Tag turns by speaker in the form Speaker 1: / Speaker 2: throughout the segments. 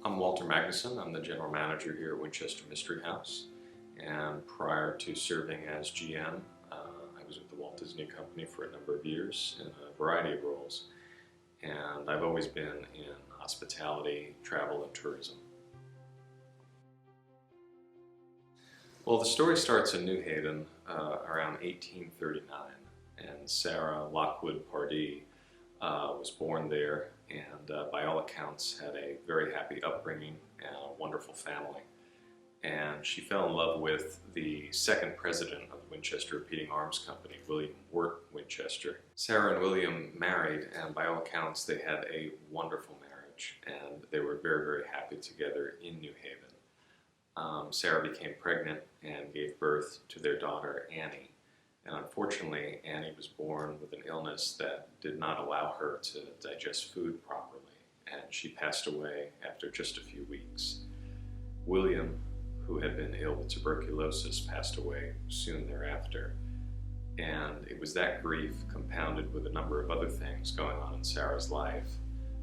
Speaker 1: I'm Walter Magnuson. I'm the general manager here at Winchester Mystery House. And prior to serving as GM, I was with the Walt Disney Company for a number of years in a variety of roles. And I've always been in hospitality, travel, and tourism. Well, the story starts in New Haven around 1839. And Sarah Lockwood Pardee was born there, and by all accounts had a very happy upbringing and a wonderful family. And she fell in love with the second president of the Winchester Repeating Arms Company, William Wirt Winchester. Sarah and William married, and by all accounts they had a wonderful marriage, and they were very, very happy together in New Haven. Sarah became pregnant and gave birth to their daughter Annie. And unfortunately, Annie was born with an illness that did not allow her to digest food properly, and she passed away after just a few weeks. William, who had been ill with tuberculosis, passed away soon thereafter. And it was that grief, compounded with a number of other things going on in Sarah's life,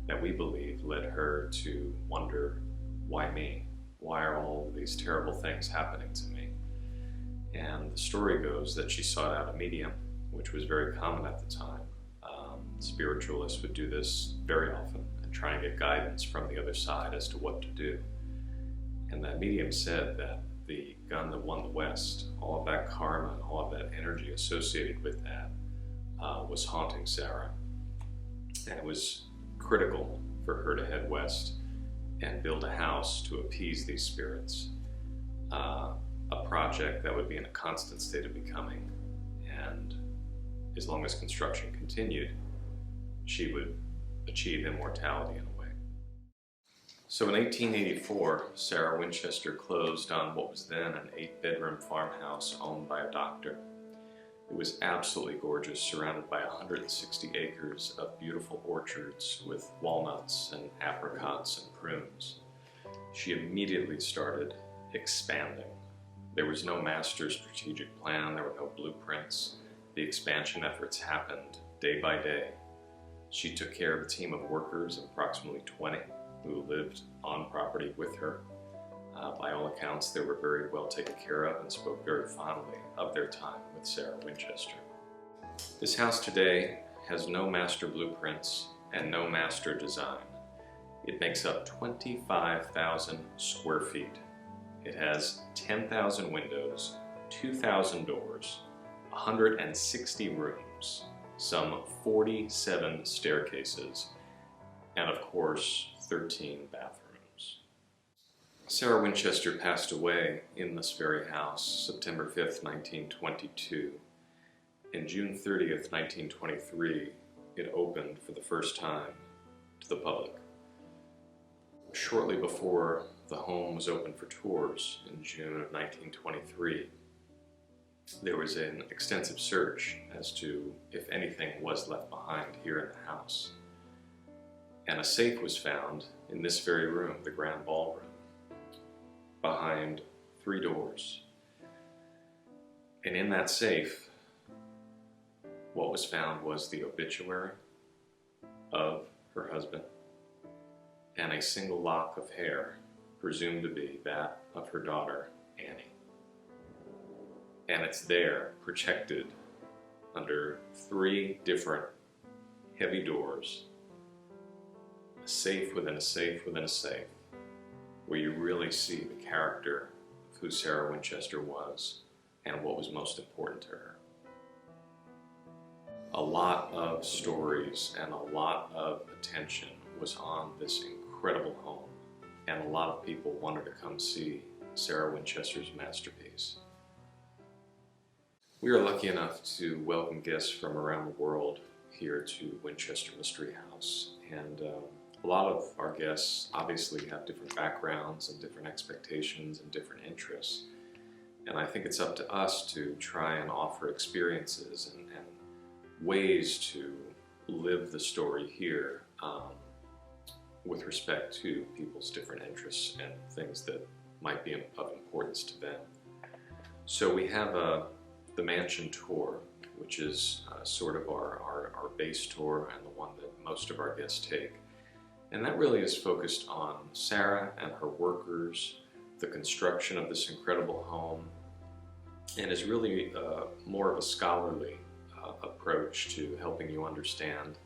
Speaker 1: that we believe led her to wonder, why me? Why are all of these terrible things happening to me? And the story goes that she sought out a medium, which was very common at the time. Spiritualists would do this very often and try and get guidance from the other side as to what to do. And that medium said that the gun that won the West, all of that karma and all of that energy associated with that was haunting Sarah. And it was critical for her to head west and build a house to appease these spirits. A project that would be in a constant state of becoming, and as long as construction continued, she would achieve immortality in a way. So in 1884, Sarah Winchester closed on what was then an 8-bedroom farmhouse owned by a doctor. It was absolutely gorgeous, surrounded by 160 acres of beautiful orchards with walnuts and apricots and prunes. She immediately started expanding. There was no master strategic plan, there were no blueprints. The expansion efforts happened day by day. She took care of a team of workers of approximately 20 who lived on property with her. By all accounts, they were very well taken care of and spoke very fondly of their time with Sarah Winchester. This house today has no master blueprints and no master design. It makes up 25,000 square feet. It has 10,000 windows, 2,000 doors, 160 rooms, some 47 staircases, and of course 13 bathrooms. Sarah Winchester passed away in this very house September 5th, 1922. In June 30th, 1923, it opened for the first time to the public. Shortly before the home was open for tours in June of 1923, there was an extensive search as to if anything was left behind here in the house. And a safe was found in this very room, the grand ballroom, behind 3 doors. And in that safe, what was found was the obituary of her husband and a single lock of hair, presumed to be that of her daughter, Annie. And it's there, protected under 3 different heavy doors, a safe within a safe within a safe, where you really see the character of who Sarah Winchester was and what was most important to her. A lot of stories and a lot of attention was on this incredible home, and a lot of people wanted to come see Sarah Winchester's masterpiece. We are lucky enough to welcome guests from around the world here to Winchester Mystery House, and a lot of our guests obviously have different backgrounds and different expectations and different interests, and I think it's up to us to try and offer experiences and ways to live the story here with respect to people's different interests and things that might be of importance to them. So we have the mansion tour, which is sort of our base tour and the one that most of our guests take. And that really is focused on Sarah and her workers, the construction of this incredible home, and is really more of a scholarly approach to helping you understand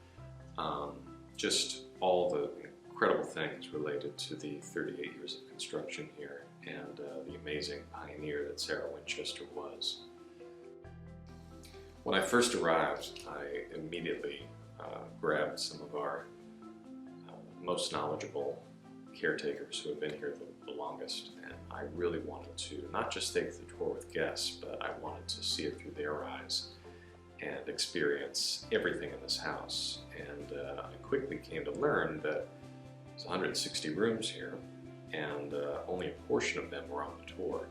Speaker 1: just all the incredible things related to the 38 years of construction here and the amazing pioneer that Sarah Winchester was. When I first arrived, I immediately grabbed some of our most knowledgeable caretakers who have been here the longest, and I really wanted to not just take the tour with guests, but I wanted to see it through their eyes and experience everything in this house. And I quickly came to learn that there's 160 rooms here, and only a portion of them were on the tour.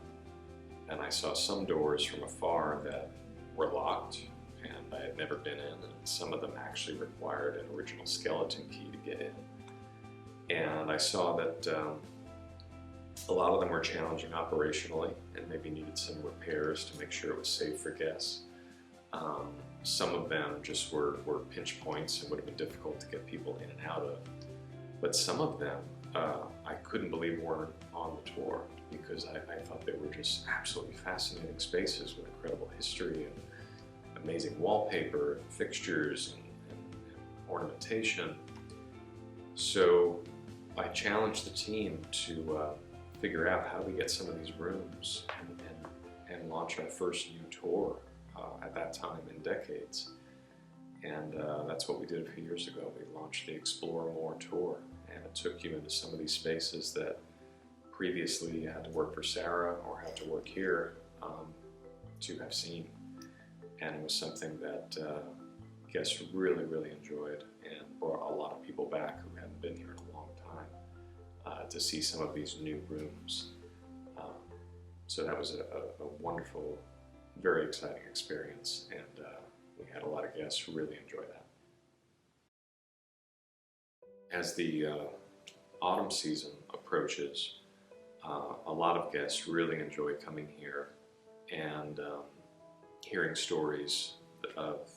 Speaker 1: And I saw some doors from afar that were locked and I had never been in, and some of them actually required an original skeleton key to get in. And I saw that a lot of them were challenging operationally and maybe needed some repairs to make sure it was safe for guests. Some of them just were pinch points and would have been difficult to get people in and out of. But some of them I couldn't believe weren't on the tour, because I thought they were just absolutely fascinating spaces with incredible history and amazing wallpaper, and fixtures, and ornamentation. So I challenged the team to figure out how do we get some of these rooms and launch our first new tour at that time in decades. And that's what we did a few years ago. We launched the Explore More tour, and it took you into some of these spaces that previously you had to work for Sarah or had to work here to have seen. And it was something that guests really, really enjoyed and brought a lot of people back who hadn't been here in a long time to see some of these new rooms. So that was a wonderful, very exciting experience, and we had a lot of guests who really enjoyed that. As the autumn season approaches, a lot of guests really enjoy coming here and hearing stories of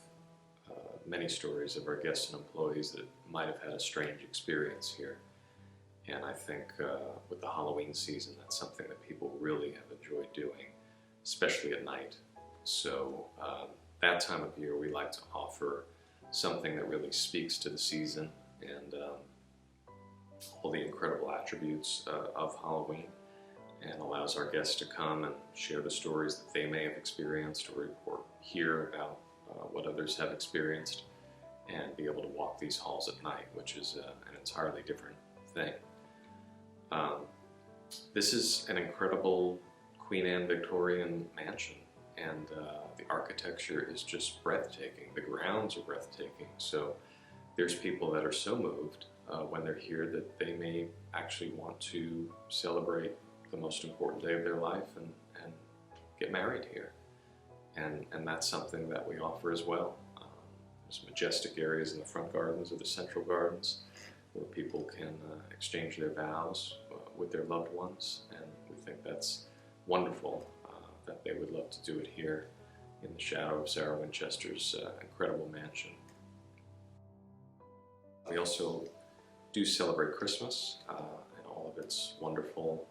Speaker 1: many stories of our guests and employees that might have had a strange experience here. And I think with the Halloween season, that's something that people really have enjoyed doing, especially at night. So that time of year, we like to offer something that really speaks to the season and all the incredible attributes of Halloween, and allows our guests to come and share the stories that they may have experienced or hear about what others have experienced, and be able to walk these halls at night, which is an entirely different thing. This is an incredible Queen Anne Victorian mansion, and the architecture is just breathtaking. The grounds are breathtaking. So there's people that are so moved when they're here that they may actually want to celebrate the most important day of their life and get married here. And that's something that we offer as well. There's majestic areas in the front gardens or the central gardens where people can exchange their vows with their loved ones, and we think that's wonderful that they would love to do it here in the shadow of Sarah Winchester's incredible mansion. We also do celebrate Christmas and all of its wonderful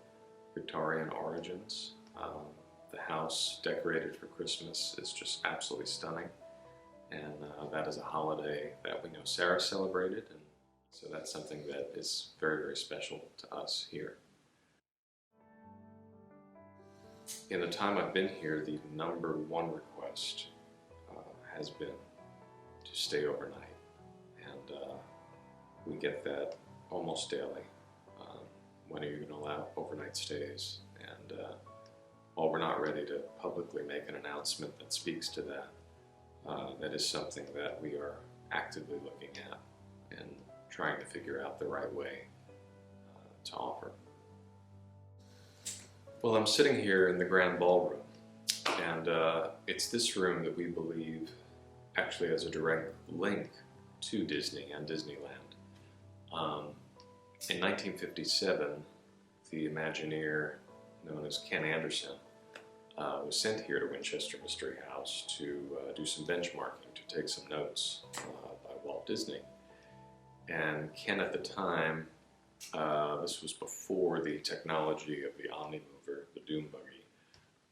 Speaker 1: Victorian origins. The house decorated for Christmas is just absolutely stunning, and that is a holiday that we know Sarah celebrated, and so that's something that is very, very special to us here. In the time I've been here, the #1 request has been to stay overnight, and we get that almost daily. When are you going to allow overnight stays? And while we're not ready to publicly make an announcement that speaks to that, that is something that we are actively looking at and trying to figure out the right way to offer. Well, I'm sitting here in the Grand Ballroom, and it's this room that we believe actually has a direct link to Disney and Disneyland. In 1957, the Imagineer known as Ken Anderson was sent here to Winchester Mystery House to do some benchmarking, to take some notes by Walt Disney. And Ken at the time, this was before the technology of the Omnimover, the Doom Buggy.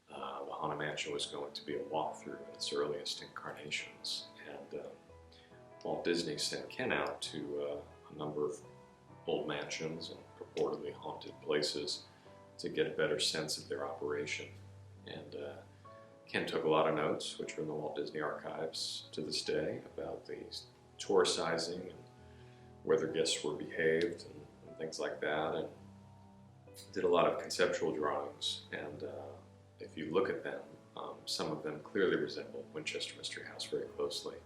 Speaker 1: The Haunted Mansion was going to be a walkthrough in its earliest incarnations, and Walt Disney sent Ken out to a number of old mansions and purportedly haunted places to get a better sense of their operation. And Ken took a lot of notes, which are in the Walt Disney Archives to this day, about the tour sizing and whether guests were behaved and things like that, and did a lot of conceptual drawings. And if you look at them, some of them clearly resemble Winchester Mystery House very closely.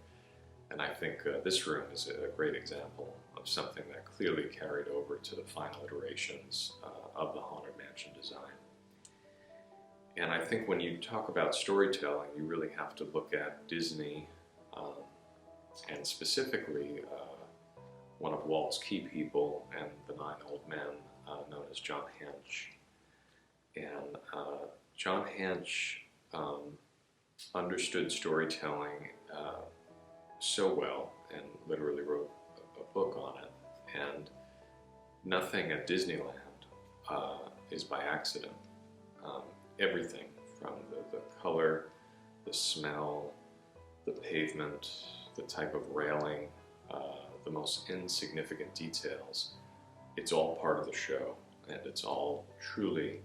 Speaker 1: And I think this room is a great example of something that clearly carried over to the final iterations of the Haunted Mansion design. And I think when you talk about storytelling, you really have to look at Disney, and specifically one of Walt's key people and the 9 old men, known as John Hench. And John Hench understood storytelling so well and literally wrote a book on it. And nothing at Disneyland is by accident. Everything from the color, the smell, the pavement, the type of railing, the most insignificant details, it's all part of the show, and it's all truly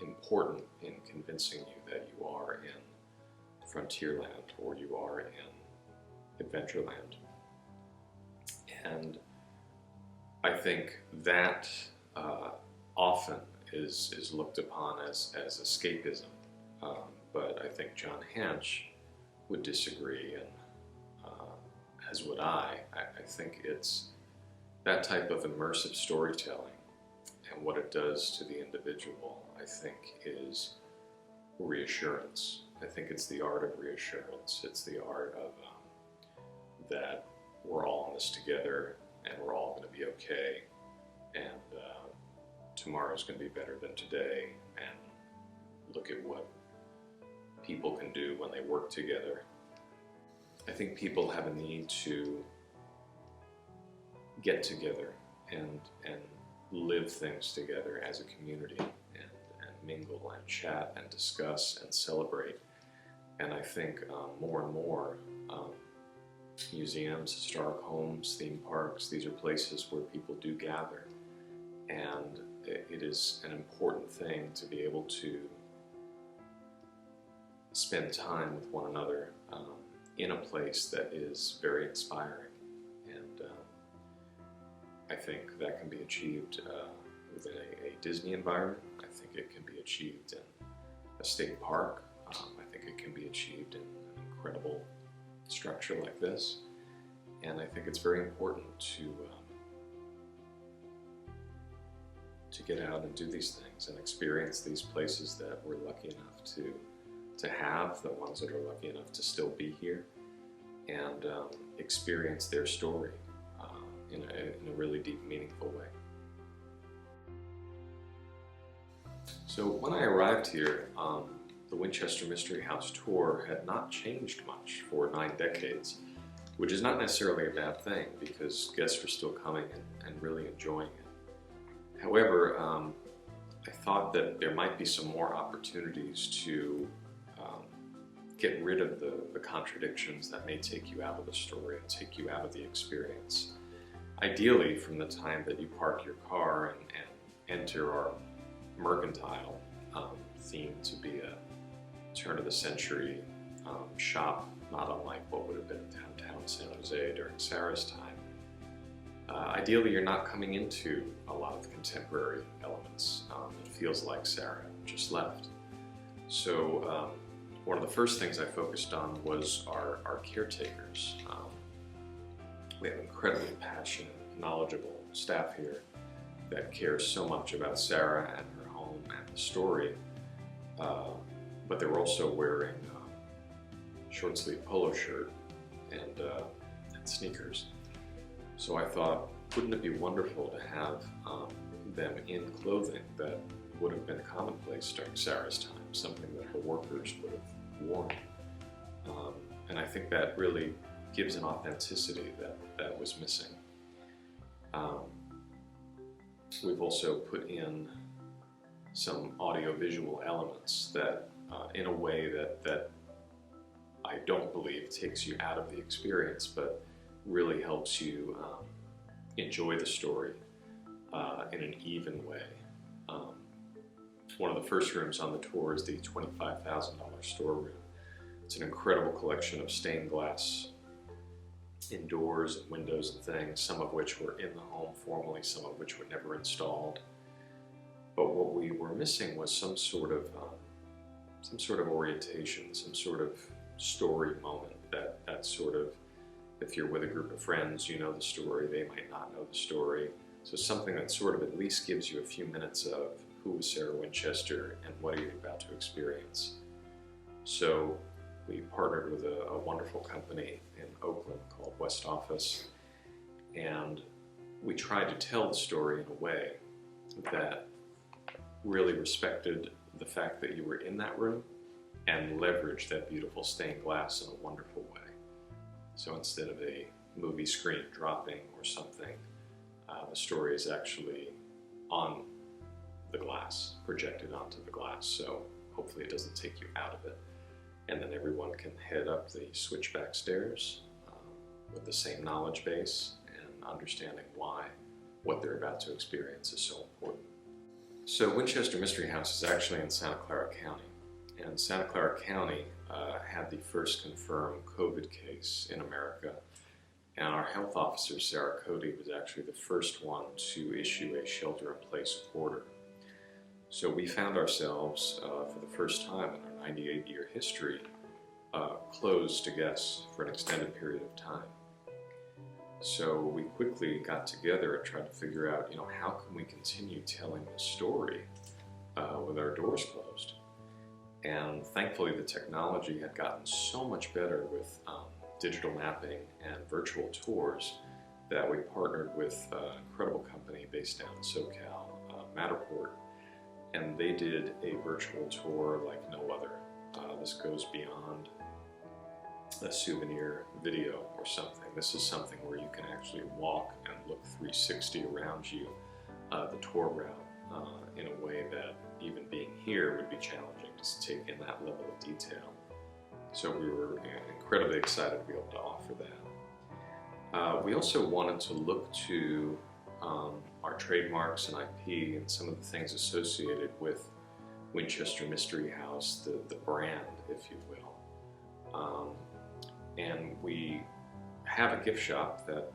Speaker 1: important in convincing you that you are in Frontierland or you are in Adventureland. And I think that often is looked upon as escapism, but I think John Hench would disagree, and as would I. I think it's that type of immersive storytelling, and what it does to the individual, I think, is reassurance. I think it's the art of reassurance. It's the art of that we're all in this together, and we're all going to be okay, and tomorrow's going to be better than today, and look at what people can do when they work together. I think people have a need to get together and live things together as a community, and mingle and chat and discuss and celebrate. And I think more and more museums, historic homes, theme parks, these are places where people do gather, and it is an important thing to be able to spend time with one another in a place that is very inspiring. And I think that can be achieved within a Disney environment. I think it can be achieved in a state park. I think it can be achieved in an incredible structure like this. And I think it's very important to get out and do these things and experience these places that we're lucky enough to have, the ones that are lucky enough to still be here, and experience their story in a really deep, meaningful way. So when I arrived here, the Winchester Mystery House tour had not changed much for 9 decades, which is not necessarily a bad thing because guests were still coming and really enjoying it. However, I thought that there might be some more opportunities to get rid of the contradictions that may take you out of the story and take you out of the experience. Ideally, from the time that you park your car and enter our mercantile, themed to be a turn-of-the-century shop, not unlike what would have been downtown San Jose during Sarah's time. Ideally, you're not coming into a lot of contemporary elements. It feels like Sarah just left. So one of the first things I focused on was our caretakers. We have incredibly passionate, knowledgeable staff here that cares so much about Sarah and her home and the story, but they were also wearing short-sleeve polo shirt and sneakers. So I thought, wouldn't it be wonderful to have them in clothing that would have been commonplace during Sarah's time, something that her workers would have worn. And I think that really gives an authenticity that was missing. Um, we've also put in some audio-visual elements that, in a way that I don't believe takes you out of the experience, but really helps you enjoy the story in an even way. One of the first rooms on the tour is the $25,000 storeroom. It's an incredible collection of stained glass indoors and windows and things, some of which were in the home formerly, some of which were never installed. But what we were missing was some sort of orientation, some sort of story moment that sort of, if you're with a group of friends, you know the story, they might not know the story. So something that sort of at least gives you a few minutes of who was Sarah Winchester and what are you about to experience. So we partnered with a wonderful company in Oakland called West Office, and we tried to tell the story in a way that really respected the fact that you were in that room and leveraged that beautiful stained glass in a wonderful way. So instead of a movie screen dropping or something, the story is actually on the glass, projected onto the glass, so hopefully it doesn't take you out of it. And then everyone can head up the switchback stairs with the same knowledge base and understanding why what they're about to experience is so important. So Winchester Mystery House is actually in Santa Clara County, and Santa Clara County had the first confirmed COVID case in America, and our health officer, Sarah Cody, was actually the first one to issue a shelter-in-place order. So we found ourselves, for the first time in our 98-year history, closed to guests for an extended period of time. So we quickly got together and tried to figure out, how can we continue telling the story with our doors closed? And thankfully the technology had gotten so much better with digital mapping and virtual tours that we partnered with an incredible company based down in SoCal, Matterport, and they did a virtual tour like no other. This goes beyond a souvenir video or something. This is something where you can actually walk and look 360 around you, the tour route, in a way that even being here would be challenging to take in that level of detail. So we were incredibly excited to be able to offer that. We also wanted to look to our trademarks and IP and some of the things associated with Winchester Mystery House, the brand, if you will. And we have a gift shop that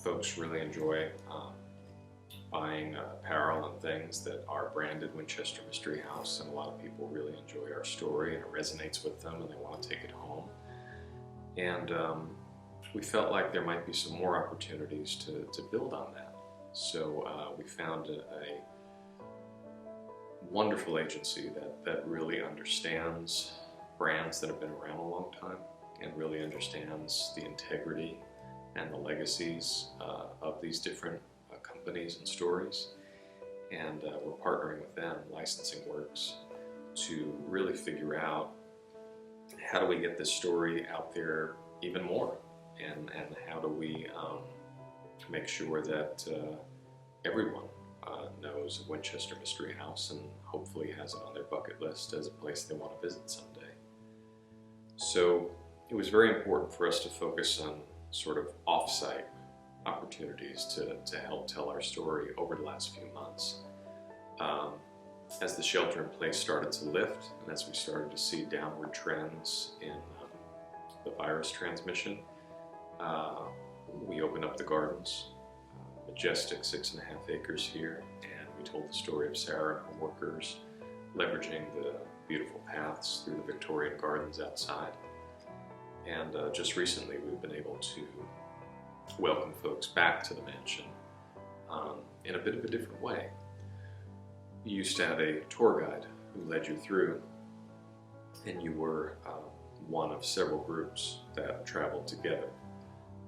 Speaker 1: folks really enjoy buying apparel and things that are branded Winchester Mystery House, and a lot of people really enjoy our story and it resonates with them and they want to take it home. And we felt like there might be some more opportunities to build on that. So we found a wonderful agency that really understands brands that have been around a long time and really understands the integrity and the legacies of these different companies and stories. And we're partnering with them, Licensing Works, to really figure out how do we get this story out there even more, and how do we make sure that everyone knows of Winchester Mystery House and hopefully has it on their bucket list as a place they want to visit someday. So it was very important for us to focus on sort of off-site opportunities to help tell our story over the last few months. As the shelter-in-place started to lift and as we started to see downward trends in the virus transmission, we opened up the gardens, majestic 6.5 acres here, and we told the story of Sarah and her workers, leveraging the beautiful paths through the Victorian gardens outside. And just recently we've been able to welcome folks back to the mansion in a bit of a different way. You used to have a tour guide who led you through, and you were one of several groups that traveled together.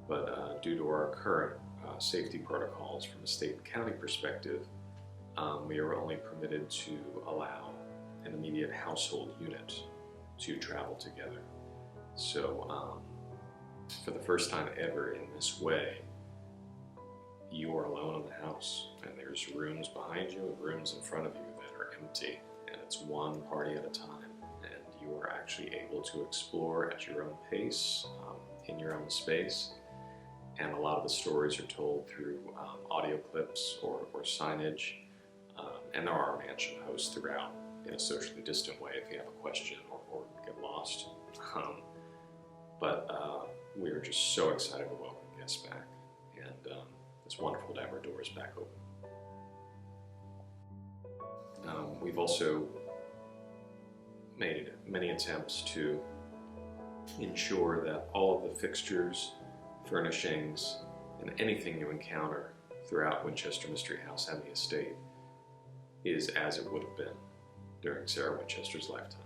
Speaker 1: But due to our current safety protocols from a state and county perspective, we are only permitted to allow an immediate household unit to travel together. So for the first time ever in this way, you are alone in the house, and there's rooms behind you and rooms in front of you that are empty, and it's one party at a time, and you are actually able to explore at your own pace, in your own space. And a lot of the stories are told through audio clips or signage, and there are mansion hosts throughout in a socially distant way if you have a question or get lost. But we are just so excited to welcome guests back, and it's wonderful to have our doors back open. We've also made many attempts to ensure that all of the fixtures, furnishings, and anything you encounter throughout Winchester Mystery House and the estate is as it would have been during Sarah Winchester's lifetime.